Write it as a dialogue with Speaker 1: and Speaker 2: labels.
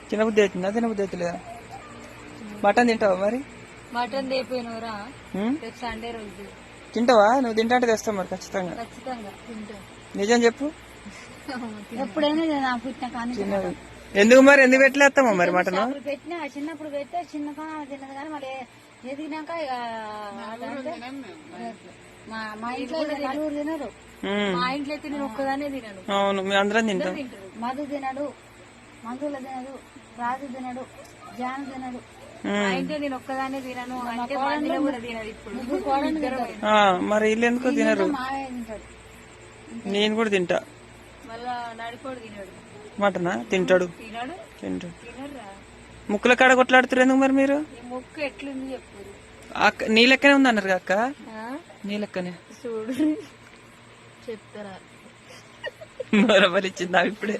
Speaker 1: తినబుద్ధి అవుతుందా తినబుద్ధి అవుతుందా? మటన్ తింటావా మరి?
Speaker 2: మటన్ తెపోయినవరా రేపు సండే రోజు
Speaker 1: తింటావా? నువ్వు తింటా అంటే తెస్తావు మరి ఖచ్చితంగా.
Speaker 2: ఖచ్చితంగా తింటా.
Speaker 1: నిజం చెప్పు.
Speaker 2: ఎప్పుడైనా పుట్టిన కానీ
Speaker 1: ఎందుకు మరి ఎందుకు పెట్టలేస్తామా మరి మటన్?
Speaker 2: పెట్టినా చిన్నప్పుడు పెడితే చిన్నగా తిన్నది కానీ మళ్ళీ ఎదిగినాక మా ఇంట్లో నలుగురు తినరు. మా ఇంట్లో అయితే నేను ఒక్కదానే తినను.
Speaker 1: అవును మేము అందరం తింటాం.
Speaker 2: మధు తినడు, మందుల తినడు, రాజు తినడు, జాను తినడు. మా ఇంట్లో నేను ఒక్కదానే తినను అంటే కూడా తినదు. ఇప్పుడు
Speaker 1: మరి వీళ్ళు ఎందుకో తినరు.
Speaker 2: మావే తింటాడు.
Speaker 1: నేను కూడా తింటా.
Speaker 2: మళ్ళా నడిపోడు తినడు.
Speaker 1: మటనా? తింటాడు
Speaker 2: తినడు
Speaker 1: తింటాడు.
Speaker 2: తినరా
Speaker 1: ముక్కుల కాడ కొట్లాడుతారు ఎందుకు మరి మీరు?
Speaker 2: ముక్కు ఎట్లుంది చెప్పు.
Speaker 1: అక్క నీ లెక్కనే ఉంది అన్నారు అక్క. నీ లెక్కనే
Speaker 2: చూడు చెప్తారా
Speaker 1: బరాబర్ ఇచ్చిందా ఇప్పుడే.